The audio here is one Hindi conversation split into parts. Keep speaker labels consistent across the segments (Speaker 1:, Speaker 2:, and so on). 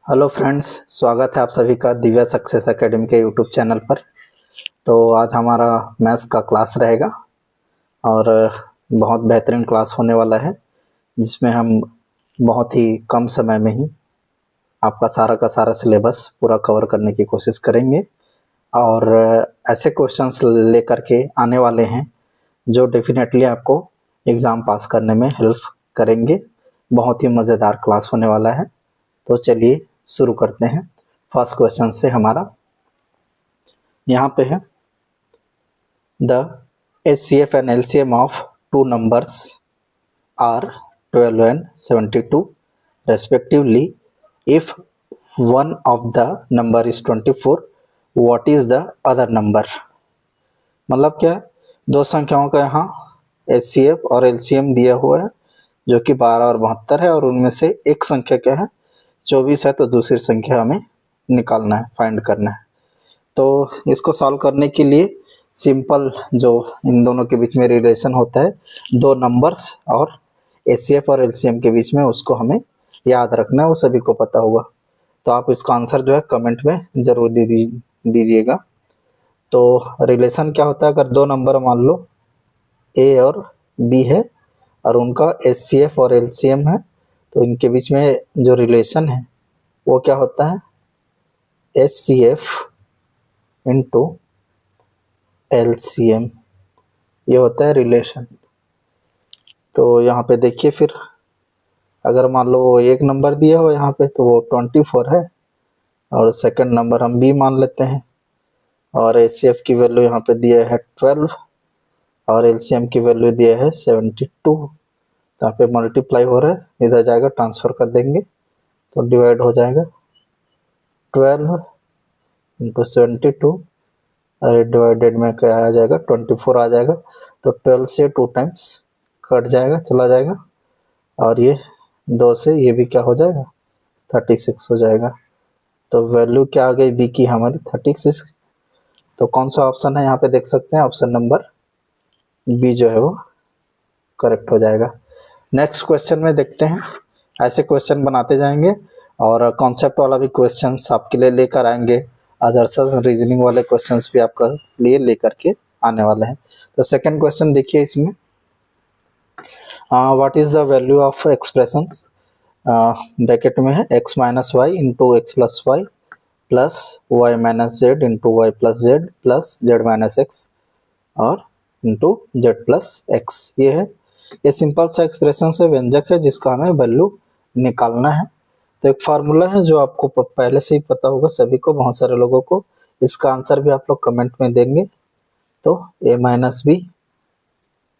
Speaker 1: हेलो फ्रेंड्स, स्वागत है आप सभी का दिव्या सक्सेस एकेडमी के यूट्यूब चैनल पर। तो आज हमारा मैथ्स का क्लास रहेगा और बहुत बेहतरीन क्लास होने वाला है, जिसमें हम बहुत ही कम समय में ही आपका सारा का सारा सिलेबस पूरा कवर करने की कोशिश करेंगे और ऐसे क्वेश्चंस लेकर के आने वाले हैं जो डेफिनेटली आपको एग्ज़ाम पास करने में हेल्प करेंगे। बहुत ही मज़ेदार क्लास होने वाला है। तो चलिए शुरू करते हैं। फर्स्ट क्वेश्चन से हमारा यहाँ पे है, the HCF and LCM of two numbers are 12 and 72 respectively. If one of the number is 24, what is the other number. मतलब क्या है, दो संख्याओं का यहाँ HCF और LCM दिया हुआ है जो कि 12 और 72 है, और उनमें से एक संख्या क्या है 24 है, तो दूसरी संख्या हमें निकालना है, फाइंड करना है। तो इसको सॉल्व करने के लिए सिंपल जो इन दोनों के बीच में रिलेशन होता है, दो नंबर्स और HCF और LCM के बीच में, उसको हमें याद रखना है, वो सभी को पता होगा। तो आप इसका आंसर जो है कमेंट में जरूर दीजिएगा। तो रिलेशन क्या होता है, अगर दो नंबर मान लो A और B है और उनका HCF और LCM है, तो इनके बीच में जो रिलेशन है वो क्या होता है, HCF इंटू LCM, ये होता है रिलेशन। तो यहाँ पे देखिए, फिर अगर मान लो एक नंबर दिया हो यहाँ पे तो वो 24 है, और सेकंड नंबर हम B मान लेते हैं, और HCF की वैल्यू यहाँ पे दिया है 12 और LCM की वैल्यू दिया है 72। तो यहाँ पे मल्टीप्लाई हो रहा है, इधर जाएगा ट्रांसफर कर देंगे तो डिवाइड हो जाएगा 12 इंटू 72, और डिवाइडेड में क्या आ जाएगा 24 आ जाएगा। तो 12 से 2 टाइम्स कट जाएगा, चला जाएगा, और ये 2 से ये भी क्या हो जाएगा 36 हो जाएगा। तो वैल्यू क्या आ गई बी की हमारी 36। तो कौन सा ऑप्शन है यहाँ पे देख सकते हैं, ऑप्शन नंबर बी जो है वो करेक्ट हो जाएगा। नेक्स्ट क्वेश्चन में देखते हैं, ऐसे क्वेश्चन बनाते जाएंगे और कॉन्सेप्ट वाला भी क्वेश्चन आपके लिए लेकर आएंगे, अदर्स रीजनिंग वाले क्वेश्चंस भी आपका लिए लेकर के आने वाले हैं। तो सेकंड क्वेश्चन देखिए, इसमें what is the value of expressions, bracket में है x minus Y into X plus Y plus Y minus Z into Y plus Z plus Z minus X और इंटू जेड प्लस एक्स। ये है, ये सिंपल सा एक्सप्रेशन से व्यंजक है जिसका हमें वैल्यू निकालना है। तो एक फार्मूला है जो आपको पहले से ही पता होगा सभी को, बहुत सारे लोगों को। इसका आंसर भी आप लोग कमेंट में देंगे। तो a minus B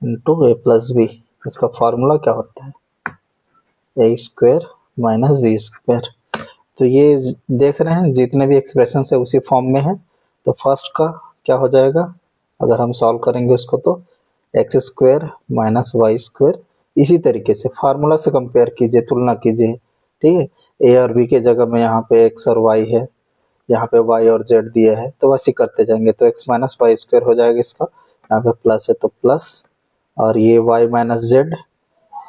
Speaker 1: into A plus B, इसका फार्मूला क्या होता है, A square minus B square. तो ये देख रहे हैं जितने भी एक्सप्रेशन है उसी फॉर्म में है। तो फर्स्ट का क्या हो जाएगा, अगर हम सॉल्व करेंगे उसको, तो X square minus Y square. इसी तरीके से फार्मूला से कंपेयर कीजिए, तुलना कीजिए, ठीक है। ए और बी के जगह में यहाँ पे एक्स और वाई है, यहाँ पे वाई और जेड दिया है, तो वैसे करते जाएंगे। तो एक्स माइनस वाई स्क्वायर हो जाएगा इसका, यहाँ पे प्लस है तो प्लस, और ये वाई माइनस जेड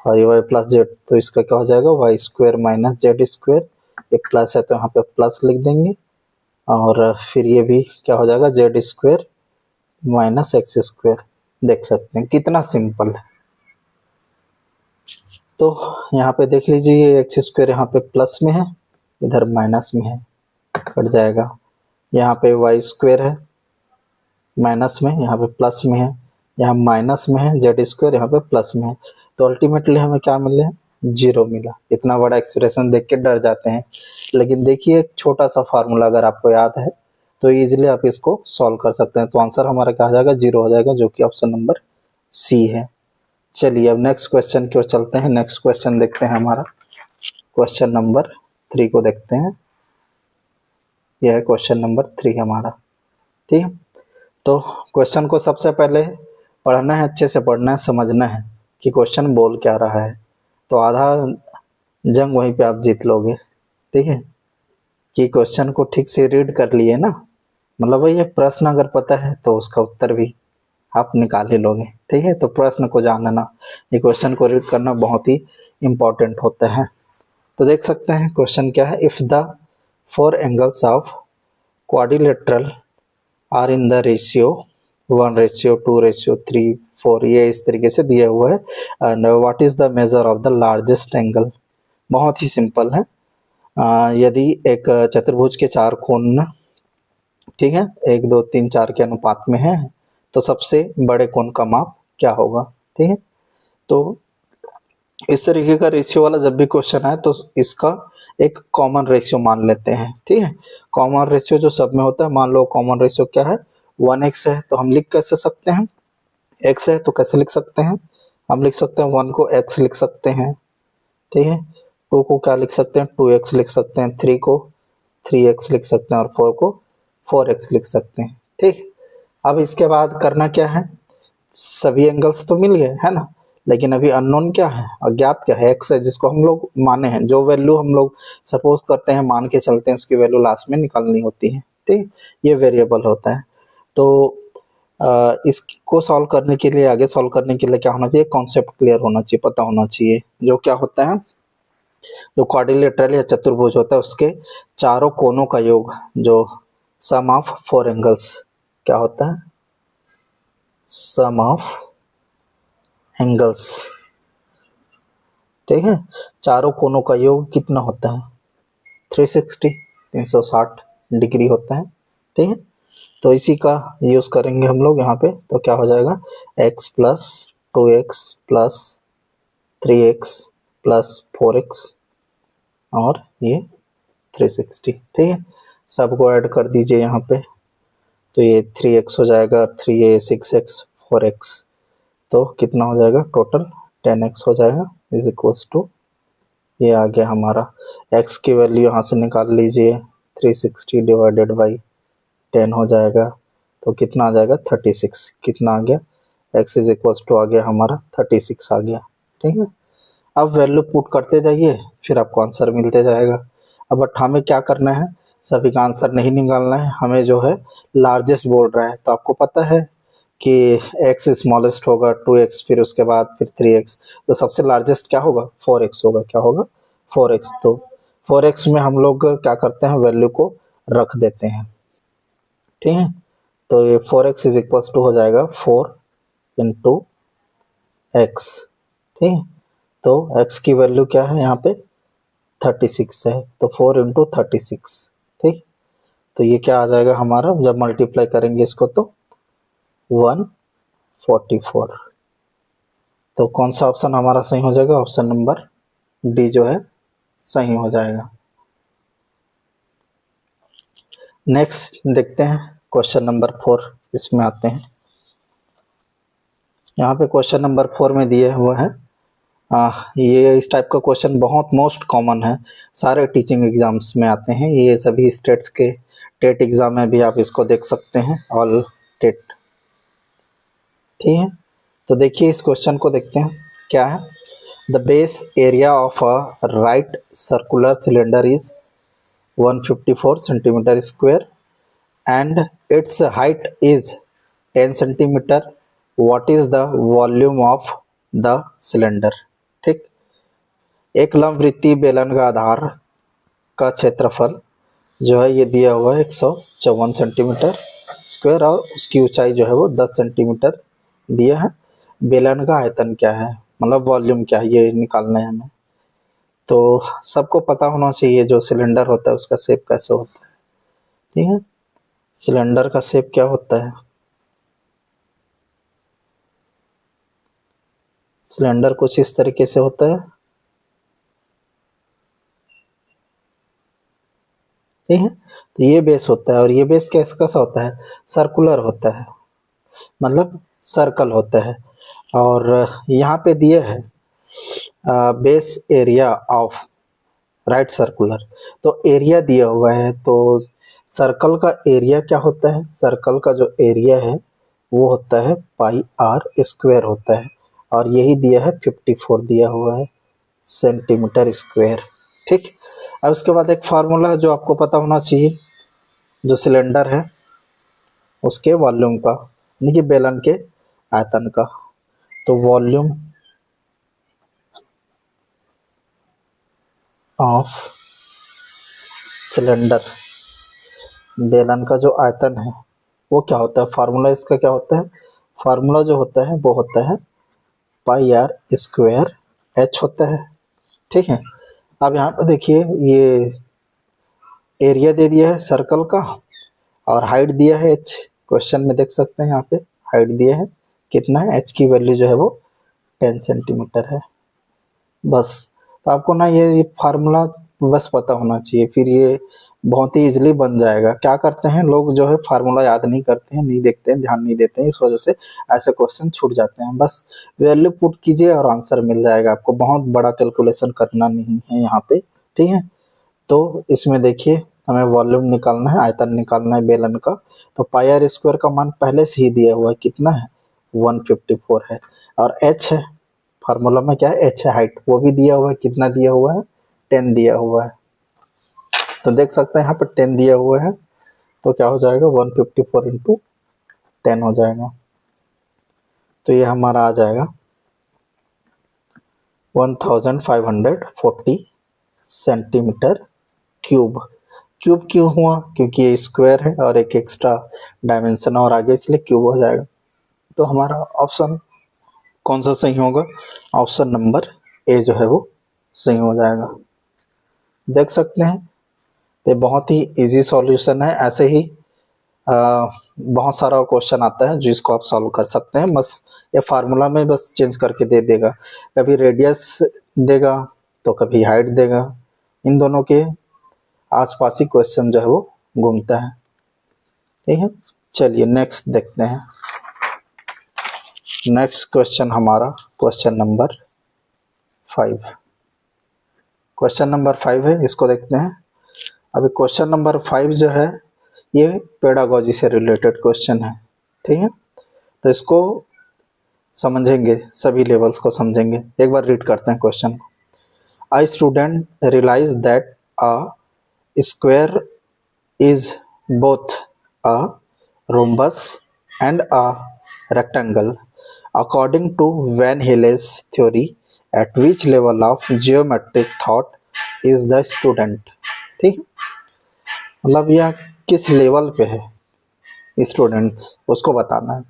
Speaker 1: और ये वाई प्लस जेड, तो इसका क्या हो जाएगा Y square minus Z square. ये प्लस है तो यहाँ पे प्लस लिख देंगे, और फिर ये भी क्या हो जाएगा Z square minus x square. देख सकते हैं कितना सिंपल है। तो यहाँ पे देख लीजिए, एक्स स्क्वायर यहाँ पे प्लस में है, इधर माइनस में है, कट जाएगा। यहाँ पे वाई स्क्वायर है माइनस में, यहाँ पे प्लस में है, यहाँ माइनस में है, जेड स्क्वायर यहाँ पे प्लस में है। तो अल्टीमेटली हमें क्या मिले, जीरो मिला। इतना बड़ा एक्सप्रेशन देख के डर जाते हैं, लेकिन देखिए एक छोटा सा फार्मूला अगर आपको याद है तो इजीली आप इसको सॉल्व कर सकते हैं। तो आंसर हमारा क्या हो जाएगा, जीरो हो जाएगा, जो कि ऑप्शन नंबर सी है। चलिए अब नेक्स्ट क्वेश्चन की ओर चलते हैं। नेक्स्ट क्वेश्चन देखते हैं, हमारा क्वेश्चन नंबर 3 को देखते हैं। यह है क्वेश्चन नंबर 3 हमारा, ठीक है। तो क्वेश्चन को सबसे पहले पढ़ना है, अच्छे से पढ़ना है, समझना है कि क्वेश्चन बोल क्या रहा है। तो आधा जंग वहीं पे आप जीत लोगे, ठीक है, कि क्वेश्चन को ठीक से रीड कर लिए ना। मतलब वही है, प्रश्न अगर पता है तो उसका उत्तर भी आप निकाल ही लोगे, ठीक है। तो प्रश्न को जानना, ये क्वेश्चन को रीड करना बहुत ही इंपॉर्टेंट होता है। तो देख सकते हैं क्वेश्चन क्या है, if the 4 angles of quadrilateral are in the ratio 1:2:3:4, ये इस तरीके से दिया हुआ है। And what is the measure of the largest angle? बहुत ही सिंपल है। यदि एक चतुर्भुज के चार कोण, ठीक है, 1 2 3 4 के अनुपात में है, तो सबसे बड़े कोण का माप क्या होगा? ठीक है, तो इस तरीके का रेशियो वाला जब भी क्वेश्चन आए तो इसका एक कॉमन रेशियो मान लेते हैं। ठीक है, कॉमन रेशियो जो सब में होता है, मान लो कॉमन रेशियो क्या है, 1x है, तो हम लिख कैसे सकते हैं, x है तो कैसे लिख सकते हैं, हम लिख सकते हैं 1 को x लिख सकते हैं, ठीक है, 2 को क्या लिख सकते हैं, 2x लिख सकते हैं, 3 को 3x लिख सकते हैं और 4 को 4x लिख सकते हैं। ठीक, अब इसके बाद करना क्या है, सभी एंगल्स तो मिल गए है ना, लेकिन अभी अननोन क्या है, अज्ञात क्या है, x है, जिसको हम लोग माने हैं, जो वैल्यू हम लोग सपोज करते हैं, मान के चलते हैं, उसकी वैल्यू लास्ट में निकालनी होती है। ठीक, ये वेरिएबल होता है। तो इसको सॉल्व करने के लिए, आगे सॉल्व करने के लिए क्या होना चाहिए, कॉन्सेप्ट क्लियर होना चाहिए, पता होना चाहिए। जो क्या होता है, जो क्वाड्रिलेटरल या चतुर्भुज होता है उसके चारों कोनों का योग, जो सम ऑफ 4 एंगल्स क्या होता है, सम ऑफ एंगल्स। ठीक है, चारों कोनों का योग कितना होता है, 360 360 डिग्री होता है। ठीक है, तो इसी का यूज करेंगे हम लोग यहाँ पे, तो क्या हो जाएगा, x plus 2x plus 3x plus 4x और ये 360। ठीक है, सबको ऐड कर दीजिए यहाँ पे, तो ये 3x हो जाएगा, 3a 6x 4x, तो कितना हो जाएगा टोटल 10x हो जाएगा, इज इक्वल्स टू, ये आ गया हमारा, x की वैल्यू यहाँ से निकाल लीजिए, 360 डिवाइडेड बाई 10 हो जाएगा, तो कितना आ जाएगा 36, कितना आ गया, x इज इक्वल्स टू आ गया हमारा 36 आ गया। ठीक है, अब वैल्यू पुट करते जाइए, फिर आपको आंसर मिलते जाएगा। अब बट हमें क्या करना है, सभी का आंसर नहीं निकालना है, हमें जो है लार्जेस्ट बोल रहा है, तो आपको पता है कि x स्मॉलेस्ट होगा 2x, फिर उसके बाद फिर 3x, तो सबसे लार्जेस्ट क्या होगा, 4x होगा, क्या होगा 4x। तो 4x में हम लोग क्या करते हैं, वैल्यू को रख देते हैं। ठीक है, तो ये 4x इज इक्वल्स टू हो जाएगा 4 इंटू एक्स। ठीक है, तो x की वैल्यू क्या है यहाँ पे 36 है, तो 4 इंटू 36। ठीक, तो ये क्या आ जाएगा हमारा, जब मल्टीप्लाई करेंगे इसको तो 144। तो कौन सा ऑप्शन हमारा सही हो जाएगा, ऑप्शन नंबर डी जो है सही हो जाएगा। नेक्स्ट देखते हैं क्वेश्चन नंबर 4, इसमें आते हैं। यहाँ पे क्वेश्चन नंबर 4 में दिए हुआ है, ये इस टाइप का क्वेश्चन बहुत मोस्ट कॉमन है, सारे टीचिंग एग्जाम्स में आते हैं, ये सभी स्टेट्स के टेट एग्जाम में भी आप इसको देख सकते हैं, ऑल टेट। ठीक है, तो देखिए इस क्वेश्चन को देखते हैं क्या है, the base area of a right circular cylinder is 154 centimetre square and its height is 10 centimeter. What is the volume of the cylinder? ठीक, एक लंबवृत्तीय बेलन का आधार का क्षेत्रफल जो है ये दिया हुआ है 154 सेंटीमीटर स्क्वायर, और उसकी ऊंचाई जो है वो 10 सेंटीमीटर दिया है। बेलन का आयतन क्या है, मतलब वॉल्यूम क्या है, ये निकालना है हमें। तो सबको पता होना चाहिए जो सिलेंडर होता है उसका शेप कैसे होता है। ठीक है, सिलेंडर का शेप क्या होता है, सिलेंडर कुछ इस तरीके से होता है। ठीक है, तो ये बेस होता है, और ये बेस कैसा होता है, सर्कुलर होता है, मतलब सर्कल होता है। और यहाँ पे दिए है base area of right circular, तो एरिया दिया हुआ है, तो सर्कल का एरिया क्या होता है, सर्कल का जो एरिया है वो होता है पाई आर स्क्वायर होता है, और यही दिया है 54 दिया हुआ है सेंटीमीटर स्क्वायर। ठीक, अब उसके बाद एक फार्मूला है जो आपको पता होना चाहिए, जो सिलेंडर है उसके वॉल्यूम का, यानी कि बेलन के आयतन का, तो वॉल्यूम ऑफ सिलेंडर बेलन का जो आयतन है वो क्या होता है, फार्मूला इसका क्या होता है, फार्मूला जो होता है वो होता है पाई आर स्क्वायर एच होता है। ठीक है, अब यहाँ पे देखिए ये एरिया दे दिया है सर्कल का और हाइट दिया है एच, क्वेश्चन में देख सकते हैं यहाँ पे हाइट दिया है कितना है, एच की वैल्यू जो है वो 10 सेंटीमीटर है। बस तो आपको ना ये फार्मूला बस पता होना चाहिए, फिर ये बहुत ही इजीली बन जाएगा। क्या करते हैं लोग जो है फार्मूला याद नहीं करते हैं, नहीं देखते हैं, ध्यान नहीं देते हैं, इस वजह से ऐसे क्वेश्चन छूट जाते हैं। बस वैल्यू पुट कीजिए और आंसर मिल जाएगा आपको, बहुत बड़ा कैलकुलेशन करना नहीं है यहाँ पे। ठीक है, तो इसमें देखिए हमें वॉल्यूम निकालना है, आयतन निकालना है बेलन का, तो पाई आर स्क्वायर का मान पहले से ही दिया हुआ है, कितना है 154 है, और एच है फार्मूला में क्या है एच है हाइट, वो भी दिया हुआ है, कितना दिया हुआ है 10 दिया हुआ है। तो देख सकते हैं यहाँ पर 10 दिया हुआ है, तो क्या हो जाएगा 154 इंटू 10 हो जाएगा, तो ये हमारा आ जाएगा 1540 सेंटीमीटर क्यूब। क्यूब क्यों हुआ, क्योंकि ये स्क्वायर है और एक एक्स्ट्रा डायमेंशन और आगे, इसलिए क्यूब हो जाएगा। तो हमारा ऑप्शन कौन सा सही होगा, ऑप्शन नंबर ए जो है वो सही हो जाएगा। देख सकते हैं तो बहुत ही इजी सॉल्यूशन है, ऐसे ही बहुत सारा क्वेश्चन आता है जिसको आप सॉल्व कर सकते हैं, बस ये फार्मूला में बस चेंज करके दे देगा, कभी रेडियस देगा तो कभी हाइट देगा, इन दोनों के आसपास ही क्वेश्चन जो है वो घूमता है। ठीक है, चलिए नेक्स्ट देखते हैं। नेक्स्ट क्वेश्चन हमारा क्वेश्चन नंबर 5, क्वेश्चन नंबर 5 है, इसको देखते हैं। अभी क्वेश्चन नंबर 5 जो है ये पेडागोजी से रिलेटेड क्वेश्चन है। ठीक है, तो इसको समझेंगे, सभी लेवल्स को समझेंगे। एक बार रीड करते हैं क्वेश्चन को। I student realise that a square is both a rhombus and a rectangle according to Van Hille's theory. At which level of geometric thought is the student? ठीक, मतलब यह किस लेवल पे है स्टूडेंट्स, उसको बताना है।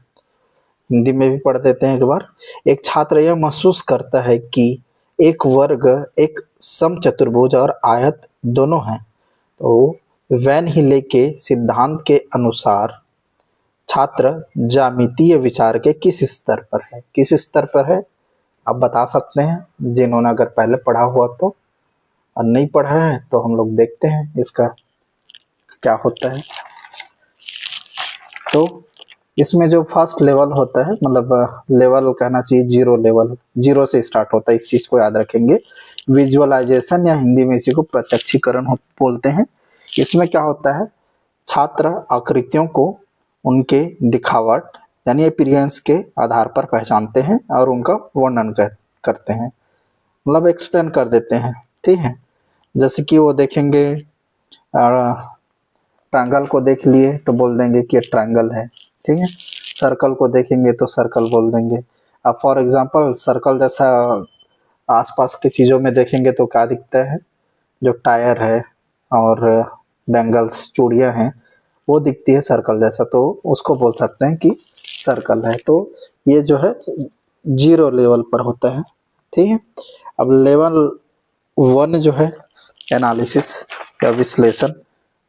Speaker 1: हिंदी में भी पढ़ देते हैं एक बार। एक छात्र यह महसूस करता है कि एक वर्ग, एक समचतुर्भुज और आयत दोनों हैं, तो वैन हिले के सिद्धांत के अनुसार छात्र ज्यामितीय विचार के किस स्तर पर है, किस स्तर पर है आप बता सकते हैं, जिन्होंने अगर पहले पढ़ा हुआ तो, और नहीं पढ़ा है तो हम लोग देखते हैं इसका क्या होता है। तो इसमें जो फर्स्ट लेवल होता है, मतलब लेवल कहना चाहिए जीरो लेवल, जीरो से स्टार्ट होता है, इस चीज को याद रखेंगे। विजुअलाइजेशन या हिंदी में इसी को प्रत्यक्षीकरण बोलते हैं। इसमें क्या होता है, छात्र आकृतियों को उनके दिखावट यानी अपीयरेंस के आधार पर पहचानते हैं और उनका वर्णन करते हैं, मतलब एक्सप्लेन कर देते हैं। ठीक है, जैसे कि वो देखेंगे ट्रायंगल को देख लिए तो बोल देंगे कि ये ट्रायंगल है। ठीक है, सर्कल को देखेंगे तो सर्कल बोल देंगे। अब फॉर एग्जांपल सर्कल जैसा आसपास की चीज़ों में देखेंगे तो क्या दिखता है, जो टायर है और बैंगल्स चूड़ियाँ हैं वो दिखती है सर्कल जैसा, तो उसको बोल सकते हैं कि सर्कल है। तो ये जो है जीरो लेवल पर होता है। ठीक है, अब लेवल 1 जो है एनालिसिस या विश्लेषण,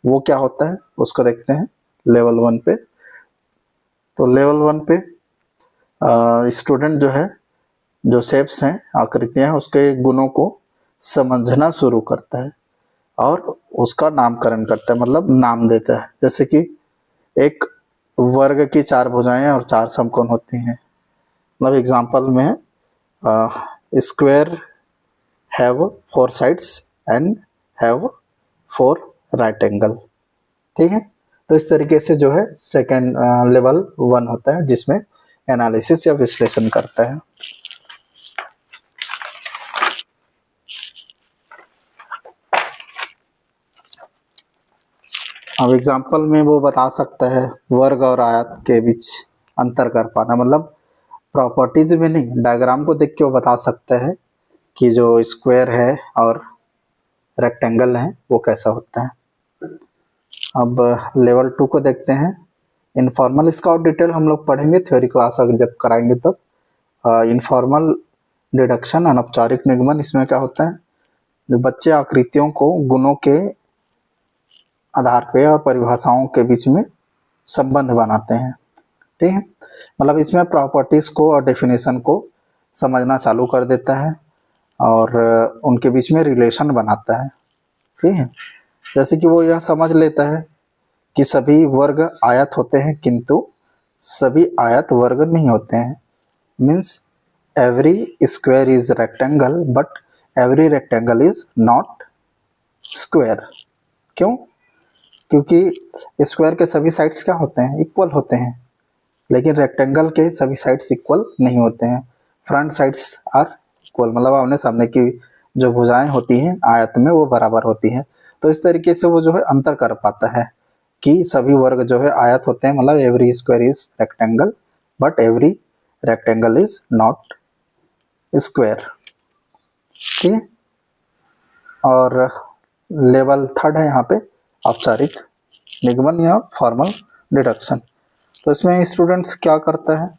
Speaker 1: वो क्या होता है उसको देखते हैं लेवल 1 पे। तो लेवल 1 पे स्टूडेंट जो है, जो शेप्स हैं, आकृतियां, उसके गुणों को समझना शुरू करता है और उसका नामकरण करता है, मतलब नाम देता है। जैसे कि एक वर्ग की 4 भुजाएं और 4 समकोण होती हैं, मतलब एग्जांपल में square have 4 sides and have 4 right angle. ठीक है, तो इस तरीके से जो है सेकेंड लेवल 1 होता है जिसमें एनालिसिस या विश्लेषण करता है। अब एग्जांपल में वो बता सकता है वर्ग और आयत के बीच अंतर कर पाना, मतलब प्रॉपर्टीज में नहीं, डायग्राम को देख के वो बता सकता है कि जो स्क्वायर है और रेक्टेंगल है वो कैसा होता है। अब लेवल 2 को देखते हैं। इनफॉर्मल, इसका और डिटेल हम लोग पढ़ेंगे थ्योरी क्लास अगर जब कराएंगे तब। इनफॉर्मल डिडक्शन, अनौपचारिक निगमन, इसमें क्या होता है, जो बच्चे आकृतियों को गुणों के आधार पे और परिभाषाओं के बीच में संबंध बनाते हैं। ठीक है, मतलब इसमें प्रॉपर्टीज को और डेफिनेशन को समझना चालू कर देता है और उनके बीच में रिलेशन बनाता है। ठीक है, जैसे कि वो यह समझ लेता है कि सभी वर्ग आयत होते हैं किंतु सभी आयत वर्ग नहीं होते हैं। Means every square is rectangle but every rectangle is not square. क्यों? क्योंकि स्क्वायर के सभी साइड्स क्या होते हैं, इक्वल होते हैं, लेकिन रेक्टेंगल के सभी साइड्स इक्वल नहीं होते हैं। फ्रंट साइड्स आर इक्वल, मतलब आमने सामने की जो भुजाएं होती हैं आयत में वो बराबर होती हैं। तो इस तरीके से वो जो है अंतर कर पाता है कि सभी वर्ग जो है आयत होते हैं, मतलब every square is rectangle but every rectangle is not square. ठीक है, और लेवल 3 है यहाँ पे औपचारिक निगमन या फॉर्मल डिडक्शन। तो इसमें स्टूडेंट्स क्या करता है,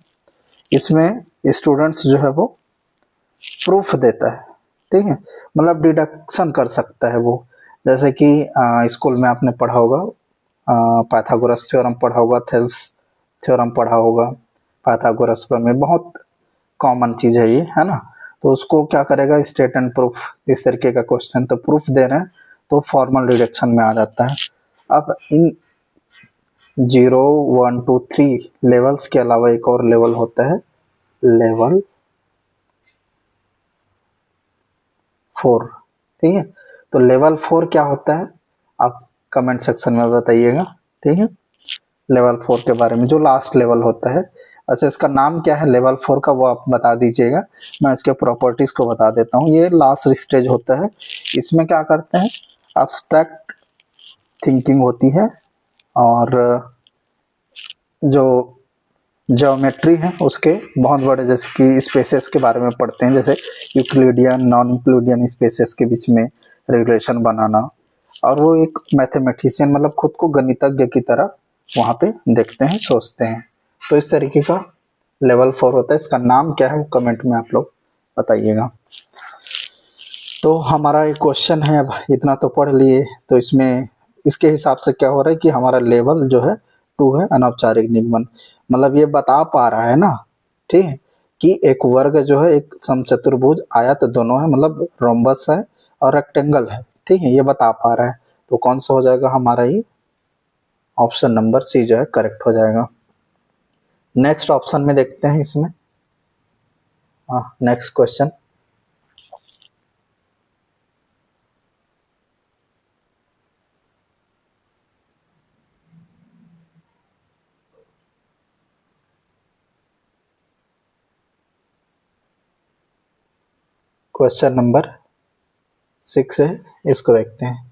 Speaker 1: इसमें स्टूडेंट्स जो है वो प्रूफ देता है। ठीक है, मतलब डिडक्शन कर सकता है वो। जैसे कि स्कूल में आपने पढ़ा होगा, पाइथागोरस थ्योरम पढ़ा होगा, थेल्स थ्योरम पढ़ा होगा। पाइथागोरस पर में बहुत कॉमन चीज है ये, है ना। तो उसको क्या करेगा, स्टेट एंड प्रूफ, इस तरीके का क्वेश्चन, तो प्रूफ दे रहे हैं तो फॉर्मल डिडक्शन में आ जाता है। अब इन 0, 1, 2, 3 लेवल्स के अलावा एक और लेवल होता है लेवल 4। ठीक है, तो लेवल 4 क्या होता है आप कमेंट सेक्शन में बताइएगा। ठीक है, लेवल 4 के बारे में, जो लास्ट लेवल होता है। अच्छा, इसका नाम क्या है लेवल 4 का, वो आप बता दीजिएगा। मैं इसके प्रॉपर्टीज को बता देता हूँ। ये लास्ट स्टेज होता है। इसमें क्या करते हैं, एब्स्ट्रैक्ट थिंकिंग होती है और जो ज्योमेट्री है उसके बहुत बड़े, जैसे कि स्पेसेस के बारे में पढ़ते हैं, जैसे यूक्लिडियन नॉन यूक्लिडियन स्पेसेस के बीच में रिलेशन बनाना। और वो एक मैथमेटिशियन, मतलब खुद को गणितज्ञ की तरह वहाँ पे देखते हैं, सोचते हैं। तो इस तरीके का लेवल 4 होता है। इसका नाम क्या है वो कमेंट में आप लोग बताइएगा। तो हमारा एक क्वेश्चन है, अब इतना तो पढ़ लिए, तो इसमें इसके हिसाब से क्या हो रहा है कि हमारा लेवल जो है 2 है, अनौपचारिक निगमन। मतलब ये बता पा रहा है ना, ठीक है, कि एक वर्ग जो है एक समचतुर्भुज आयत दोनों है, मतलब रोम्बस है और रेक्टेंगल है। ठीक है, ये बता पा रहा है। तो कौन सा हो जाएगा हमारा, ये ऑप्शन नंबर सी जो है करेक्ट हो जाएगा। नेक्स्ट ऑप्शन में देखते हैं इसमें, नेक्स्ट क्वेश्चन। क्वेश्चन नंबर 6 है, इसको देखते हैं।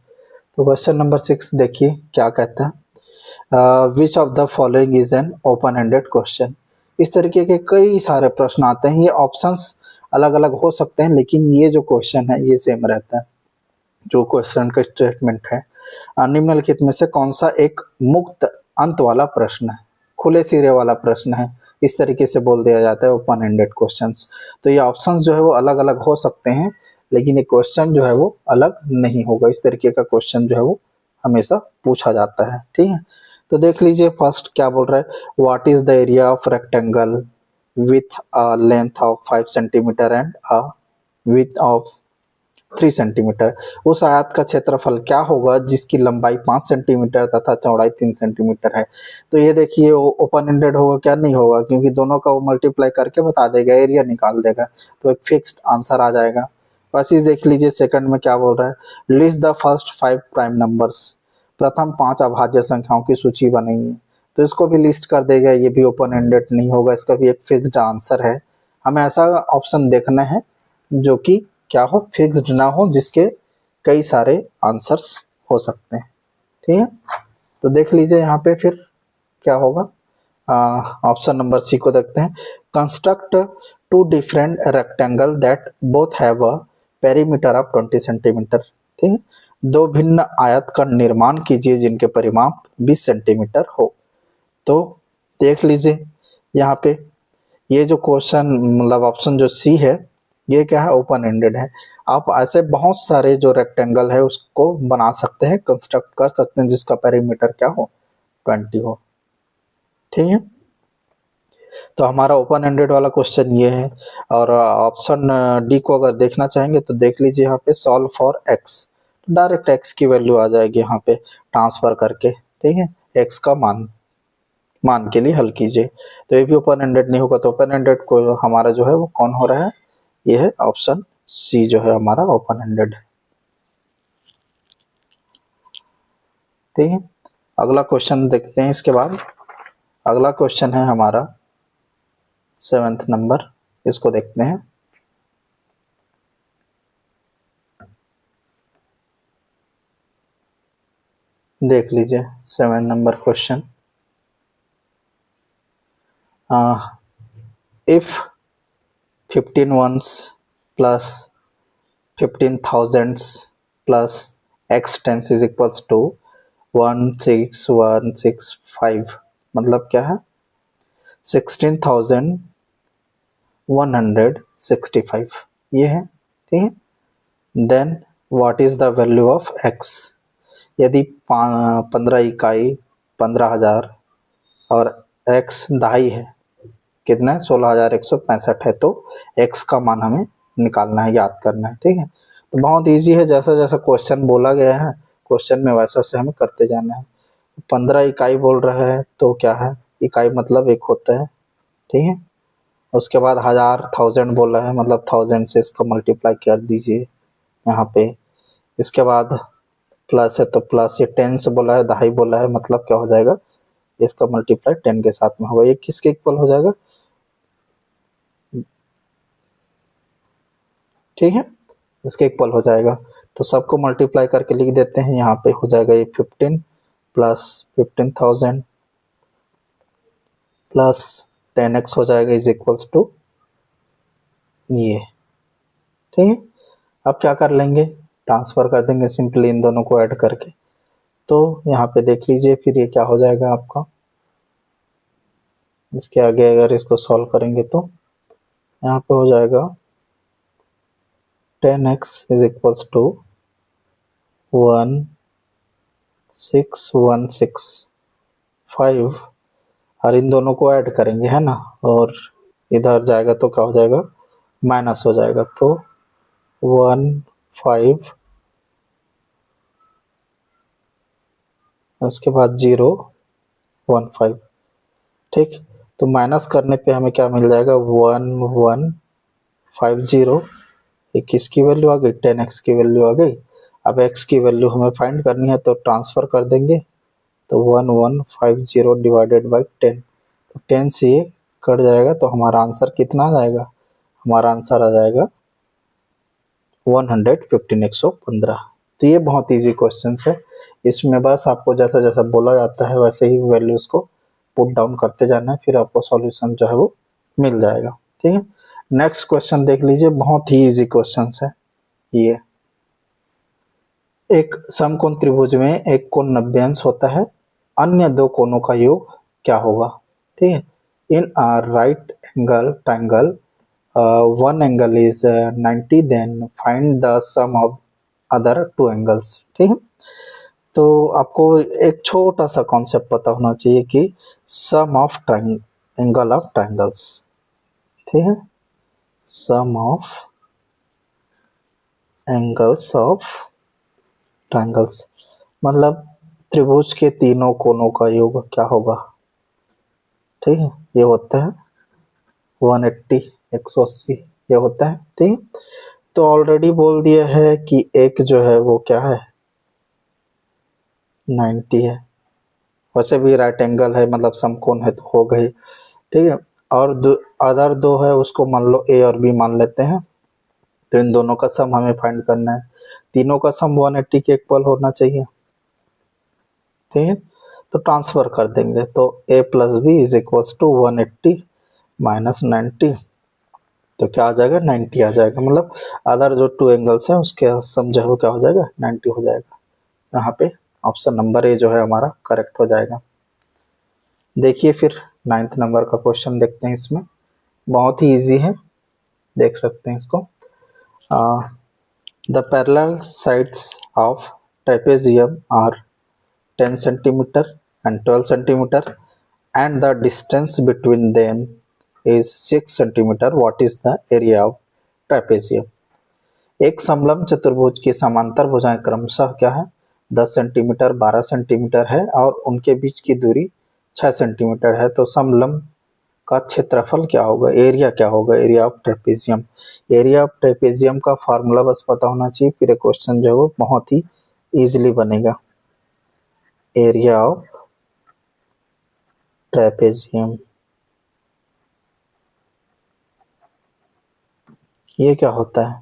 Speaker 1: तो क्वेश्चन नंबर 6 देखिए क्या कहता है, which of the following is an open ended question. इस तरीके के कई सारे प्रश्न आते हैं। ये ऑप्शंस अलग अलग हो सकते हैं, लेकिन ये जो क्वेश्चन है ये सेम रहता है। जो क्वेश्चन का स्टेटमेंट है, निम्नलिखित में से कौन सा एक मुक्त अंत वाला प्रश्न है, खुले सिरे वाला प्रश्न है, इस तरीके से बोल दिया जाता है ओपन एंडेड क्वेश्चंस। तो ये ऑप्शंस जो है वो अलग अलग हो सकते हैं, लेकिन ये क्वेश्चन जो है वो अलग नहीं होगा। इस तरीके का क्वेश्चन जो है वो हमेशा पूछा जाता है। ठीक है, तो देख लीजिए फर्स्ट क्या बोल रहा है, what is the area of rectangle with a length of 5 centimetre and a width of 3 centimetre. उस आयत का क्षेत्रफल क्या होगा जिसकी लंबाई 5 सेंटीमीटर तथा चौड़ाई 3 सेंटीमीटर है। तो ये देखिए ओपन एंडेड होगा क्या, नहीं होगा, क्योंकि दोनों का वो मल्टीप्लाई करके बता देगा, एरिया निकाल देगा, तो एक फिक्स्ड आंसर आ जाएगा। बस इस देख लीजिए सेकंड में क्या बोल रहा है, list the first 5 prime numbers. प्रथम 5 अभाज्य संख्याओं की सूची बनाइए। तो इसको भी लिस्ट कर देगा, ये भी ओपन एंडेड नहीं होगा, इसका भी एक फिक्स्ड आंसर है। हमें ऐसा ऑप्शन देखना है जो कि क्या हो, फिक्स्ड ना हो, जिसके कई सारे आंसर्स हो सकते हैं। ठीक है, तो देख लीजिए यहाँ पे फिर क्या होगा। ऑप्शन नंबर सी को देखते हैं, construct 2 different rectangle that both have a perimeter of 20 centimetre. ठीक है, दो भिन्न आयत का निर्माण कीजिए जिनके परिमाप 20 सेंटीमीटर हो। तो देख लीजिए यहाँ पे ये जो क्वेश्चन मतलब ऑप्शन जो सी है ये क्या है, ओपन एंडेड है। आप ऐसे बहुत सारे जो रेक्टेंगल है उसको बना सकते हैं, कंस्ट्रक्ट कर सकते हैं जिसका पेरीमीटर क्या हो, 20 हो। ठीक है, तो हमारा ओपन एंडेड वाला क्वेश्चन ये है। और ऑप्शन डी को अगर देखना चाहेंगे तो देख लीजिए यहाँ पे solve for x, direct x की वैल्यू आ जाएगी यहाँ पे ट्रांसफर करके। ठीक है, एक्स का मान के लिए हल कीजिए। तो ये भी ओपन एंडेड नहीं होगा, तो ओपन एंडेड को हमारा जो है वो कौन हो रहा है, ये है ऑप्शन सी जो है हमारा ओपन एंडेड है। ठीक है, अगला क्वेश्चन देखते हैं। इसके बाद अगला क्वेश्चन है हमारा 7th नंबर, इसको देखते हैं। देख लीजिए 7 number question. If 15 ones plus 15 thousands plus x tens is equals to 16165, मतलब क्या है, 16,165 ये है। ठीक है, then what is the value of x। यदि 15 इकाई 15,000 और x दहाई है, कितना है, 16,165 है, तो x का मान हमें निकालना है, याद करना है। ठीक है, तो बहुत इजी है, जैसा जैसा क्वेश्चन बोला गया है क्वेश्चन में वैसा वैसे हमें करते जाना है। 15 इकाई बोल रहा है तो क्या है, इकाई मतलब एक होता है। ठीक है, उसके बाद 1000 थाउजेंड बोला है, मतलब थाउजेंड से इसको मल्टीप्लाई कर दीजिए यहाँ पे। इसके बाद प्लस है तो प्लस, ये 10 से बोला है, दहाई बोला है, मतलब क्या हो जाएगा, इसका मल्टीप्लाई 10 के साथ में होगा। ये किसके इक्वल हो जाएगा, ठीक है, इसके इक्वल हो जाएगा। तो सबको मल्टीप्लाई करके लिख देते हैं, यहाँ पे हो जाएगा ये 15 प्लस 15,000 प्लस 10x हो जाएगा इज इक्वल्स टू ये। ठीक है, अब क्या कर लेंगे, ट्रांसफर कर देंगे सिंपली इन दोनों को ऐड करके। तो यहाँ पे देख लीजिए फिर ये क्या हो जाएगा आपका, इसके आगे अगर इसको सॉल्व करेंगे तो यहाँ पे हो जाएगा 10x इज इक्वल्स टू 16165, और इन दोनों को ऐड करेंगे है ना, और इधर जाएगा तो क्या हो जाएगा, माइनस हो जाएगा। तो 15, उसके बाद 015। ठीक, तो माइनस करने पे हमें क्या मिल जाएगा, 1150। ये किसकी वैल्यू आ गई, 10x की वैल्यू आ गई। अब x की वैल्यू हमें फाइंड करनी है तो ट्रांसफर कर देंगे, तो 1150 डिवाइडेड बाई 10, तो 10 से ये कट जाएगा, तो हमारा आंसर कितना आ जाएगा, हमारा आंसर आ जाएगा 115, 115। तो ये बहुत इजी क्वेश्चन है, इसमें बस आपको जैसा जैसा बोला जाता है वैसे ही वैल्यूज को पुट डाउन करते जाना है, फिर आपको सॉल्यूशन जो है वो मिल जाएगा। ठीक है, नेक्स्ट क्वेश्चन देख लीजिए, बहुत ही इजी क्वेश्चन है ये। एक समकोण त्रिभुज में एक कोण 90 अंश होता है, अन्य दो कोणों का योग क्या होगा। ठीक है, in right angle triangle one angle is 90, then find the sum of other two angles। ठीक है, तो आपको एक छोटा सा कॉन्सेप्ट पता होना चाहिए कि सम ऑफ एंगल ऑफ ट्रायंगल्स। ठीक है, सम ऑफ एंगल्स ऑफ ट्रायंगल्स मतलब त्रिभुज के तीनों कोणों का योग क्या होगा। ठीक है, ये होता है 180, 180 ये होता है। ठीक, तो ऑलरेडी बोल दिया है कि एक जो है वो क्या है, 90 है, वैसे भी राइट एंगल है मतलब समकोण है तो हो गई। ठीक है, और अदर दो है उसको मान लो ए और बी मान लेते हैं, तो इन दोनों का सम हमें फाइंड करना है, तीनों का सम 180 के इक्वल होना चाहिए। ठीक है, तो ट्रांसफर कर देंगे, तो A plus B is equals to 180 minus 90, तो क्या आ जाएगा 90 आ जाएगा, मतलब अदर जो 2 एंगल्स हैं उसके सम जो है वो क्या हो जाएगा 90 हो जाएगा। यहाँ पे ऑप्शन नंबर ए जो है हमारा करेक्ट हो जाएगा। देखिए फिर 9th नंबर का क्वेश्चन देखते हैं। इसमें बहुत ही इजी है, देख सकते हैं इसको। The parallel sides of trapezium are 10 centimeter and 12 centimeter and the distance between them is 6 centimeter. What is the area of trapezium? एक समलंब चतुर्भुज की समांतर भुजाएं क्रमशः क्या है 10 सेंटीमीटर 12 सेंटीमीटर है और उनके बीच की दूरी 6 सेंटीमीटर है। तो समलंब का क्षेत्रफल क्या होगा, एरिया क्या होगा, area of trapezium. Area of trapezium का फार्मूला बस पता होना चाहिए, फिर क्वेश्चन जो है वो बहुत ही इजीली बनेगा। एरिया ऑफ ट्रेपेजियम ये क्या होता है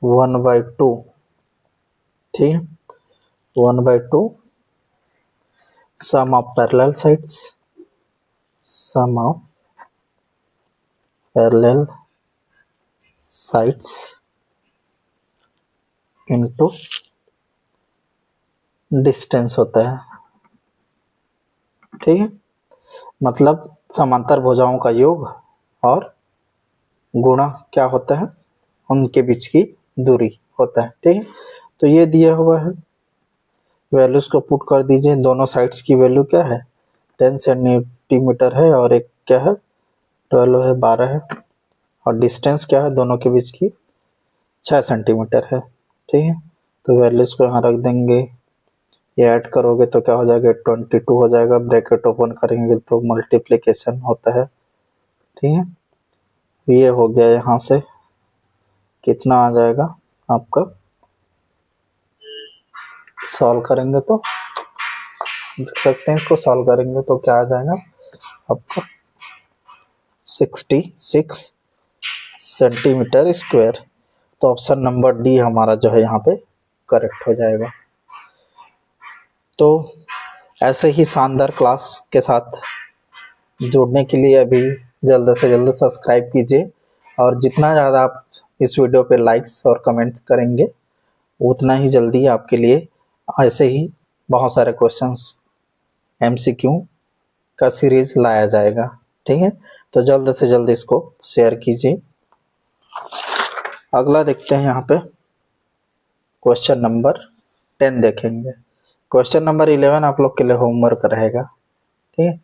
Speaker 1: 1/2, ठीक है, 1/2 sum of parallel sides, sum of parallel sides into distance होता है, ठीक है, मतलब समांतर भुजाओं का योग और गुणा क्या होता है उनके बीच की दूरी होता है, ठीक है। तो ये दिया हुआ है, वैल्यूज को पुट कर दीजिए। दोनों साइड्स की वैल्यू क्या है 10 सेंटीमीटर है और एक क्या है 12 है 12 है, और डिस्टेंस क्या है दोनों के बीच की 6 सेंटीमीटर है, ठीक है। तो वैल्यूज को यहाँ रख देंगे, ये ऐड करोगे तो क्या हो जाएगा 22 हो जाएगा, ब्रैकेट ओपन करेंगे तो मल्टीप्लिकेशन होता है, ठीक है। ये हो गया, यहाँ से कितना आ जाएगा आपका, सॉल्व करेंगे तो देख सकते हैं, इसको सॉल्व करेंगे तो क्या आ जाएगा आपका 66 सेंटीमीटर स्क्वायर। तो ऑप्शन नंबर डी हमारा जो है यहाँ पे करेक्ट हो जाएगा। तो ऐसे ही शानदार क्लास के साथ जुड़ने के लिए अभी जल्द से जल्द सब्सक्राइब कीजिए, और जितना ज़्यादा आप इस वीडियो पे लाइक्स और कमेंट्स करेंगे उतना ही जल्दी आपके लिए ऐसे ही बहुत सारे क्वेश्चंस MCQ का सीरीज लाया जाएगा, ठीक है। तो जल्द से जल्द इसको शेयर कीजिए। अगला देखते हैं, यहाँ पे क्वेश्चन नंबर 10 देखेंगे। क्वेश्चन नंबर 11 आप लोग के लिए होमवर्क रहेगा, ठीक है।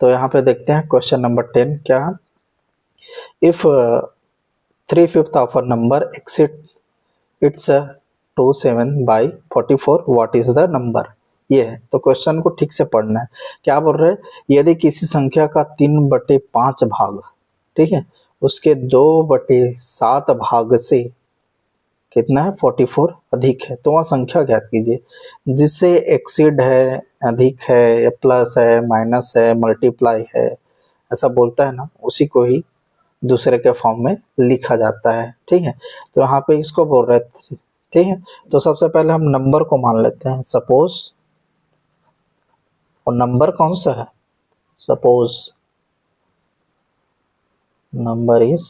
Speaker 1: तो यहाँ पे देखते हैं क्वेश्चन नंबर 10 क्या है। If 3/5 of a number exceed its 27/44 what is the number. ये है, तो क्वेश्चन को ठीक से पढ़ना है। क्या बोल रहे हैं, यदि किसी संख्या का 3/5 भाग, ठीक है, उसके 2/7 भाग से कितना है 44 अधिक है, तो वह संख्या ज्ञात कीजिए। जिससे एक्सीड है, अधिक है, या प्लस है, माइनस है, मल्टीप्लाई है, ऐसा बोलता है ना, उसी को ही दूसरे के फॉर्म में लिखा जाता है, ठीक है। तो यहाँ पे इसको बोल रहे थे, ठीक है। तो सबसे पहले हम नंबर को मान लेते हैं, सपोज, और नंबर कौन सा है, सपोज नंबर इज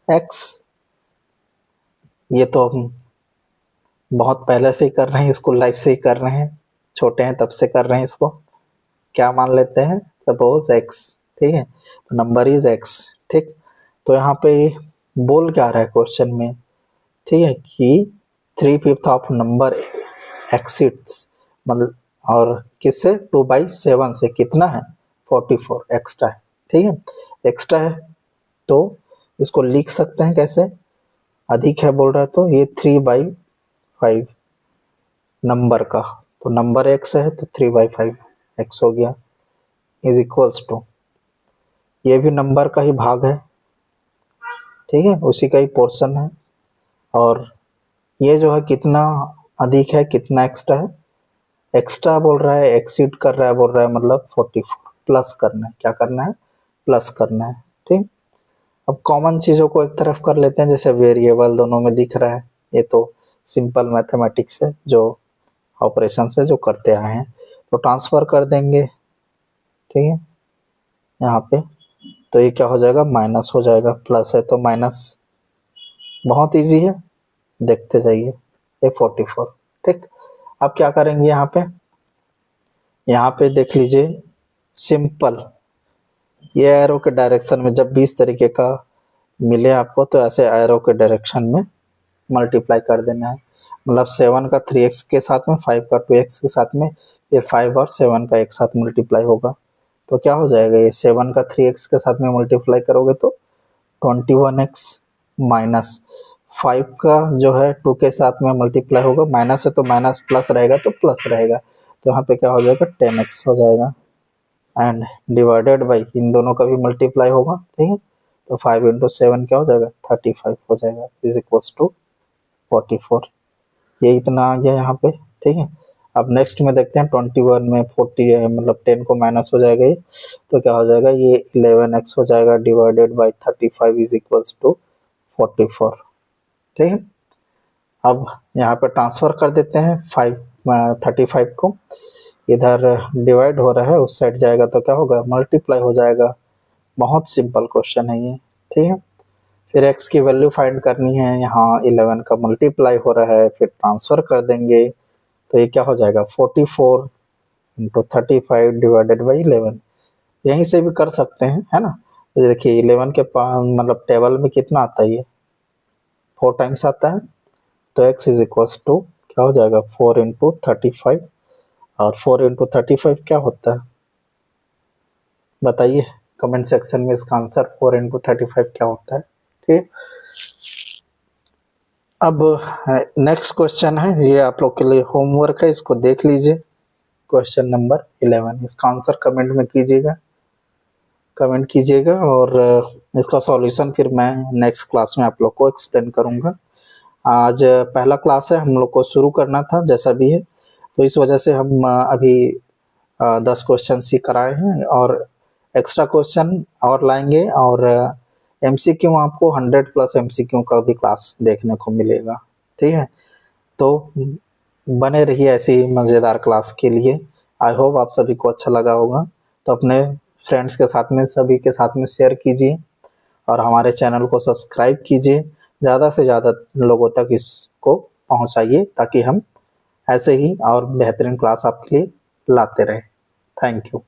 Speaker 1: x। ये तो हम बहुत पहले से ही कर रहे हैं, स्कूल लाइफ से ही कर रहे हैं, छोटे हैं तब से कर रहे हैं। इसको क्या मान लेते हैं, सपोज x, ठीक है। तो नंबर इज x, ठीक। तो यहाँ पे बोल क्या रहा है क्वेश्चन में, ठीक है, कि 3/5 ऑफ नंबर एक्सिड्स, मतलब और किससे 2/7 से कितना है 44 एक्स्ट्रा है, ठीक है, एक्स्ट्रा है। तो इसको लिख सकते हैं कैसे, अधिक है बोल रहा है तो ये 3/5 नंबर का, तो नंबर x है तो 3/5 x हो गया, इज इक्वल्स टू, ये भी नंबर का ही भाग है, ठीक है, उसी का ही पोर्शन है। और ये जो है कितना अधिक है कितना एक्स्ट्रा है, एक्स्ट्रा बोल रहा है, एक्सीड कर रहा है बोल रहा है, मतलब 44 प्लस करना है, क्या करना है प्लस करना है, ठीक। अब कॉमन चीजों को एक तरफ कर लेते हैं, जैसे वेरिएबल दोनों में दिख रहा है, ये तो सिंपल मैथमेटिक्स है, जो ऑपरेशन है जो करते आए हैं, तो ट्रांसफर कर देंगे, ठीक है, यहाँ पे तो ये क्या हो जाएगा, माइनस हो जाएगा, प्लस है तो माइनस। बहुत इजी है, देखते जाइए। ये 44। ठीक, अब क्या करेंगे यहाँ पे देख लीजिए, सिंपल ये एरो के डायरेक्शन में जब भी इस तरीके का मिले आपको तो ऐसे एरो के डायरेक्शन में मल्टीप्लाई कर देना है। मतलब 7 का 3x के साथ में, 5 का 2x के साथ में, ये 5 और 7 का एक साथ मल्टीप्लाई होगा तो क्या हो जाएगा, ये 7 का 3x के साथ में मल्टीप्लाई करोगे तो 21x माइनस 5 का जो है 2 के साथ में मल्टीप्लाई होगा, माइनस है तो माइनस, प्लस रहेगा तो प्लस रहेगा, तो यहाँ पे क्या हो जाएगा 10x हो जाएगा, एंड डिवाइडेड बाई इन दोनों का भी मल्टीप्लाई होगा। ठीक है, तो 5 इंटू 7 क्या हो जाएगा, 35 हो जाएगा, इज इक्वल्स टू 44। ये इतना आ गया यहाँ पे। ठीक है, अब नेक्स्ट में देखते हैं 21 में 40 मतलब 10 को माइनस हो जाएगा ये, तो क्या हो जाएगा, ये 11x हो जाएगा divided by 35 is equals to 44। ठीक है, अब यहाँ पे ट्रांसफर कर देते हैं 35 को, इधर डिवाइड हो रहा है उस साइड जाएगा तो क्या होगा, मल्टीप्लाई हो जाएगा। बहुत सिंपल क्वेश्चन है ये। ठीक है, फिर x की वैल्यू फाइंड करनी है, यहाँ 11 का मल्टीप्लाई हो रहा है, फिर ट्रांसफर कर देंगे तो ये क्या हो जाएगा 44 इंटू 35 डिवाइडेड बाई 11। यहीं से भी कर सकते हैं, है ना। तो देखिए 11 के मतलब टेबल में कितना आता है, ये 4 टाइम्स आता है, तो x इज इक्वल्स टू क्या हो जाएगा 4 इंटू 35, और 4 इंटू 35 क्या होता है बताइए कमेंट सेक्शन में, इसका आंसर 4 इंटू 35 क्या होता है। ठीक, अब नेक्स्ट क्वेश्चन है, ये आप लोग के लिए होमवर्क है, इसको देख लीजिए। क्वेश्चन नंबर 11, इसका आंसर कमेंट में कीजिएगा और इसका सॉल्यूशन फिर मैं नेक्स्ट क्लास में आप लोग को एक्सप्लेन करूंगा। आज पहला क्लास है, हम लोग को शुरू करना था जैसा भी है, तो इस वजह से हम अभी 10 क्वेश्चन ही कराए हैं और एक्स्ट्रा क्वेश्चन और लाएंगे, और एमसीक्यू आपको 100 प्लस एमसीक्यू का भी क्लास देखने को मिलेगा। ठीक है, तो बने रहिए ऐसी मज़ेदार क्लास के लिए। आई होप आप सभी को अच्छा लगा होगा, तो अपने फ्रेंड्स के साथ में, सभी के साथ में शेयर कीजिए और हमारे चैनल को सब्सक्राइब कीजिए, ज़्यादा से ज़्यादा लोगों तक इसको पहुंचाइए ताकि हम ऐसे ही और बेहतरीन क्लास आपके लिए लाते रहें। Thank you.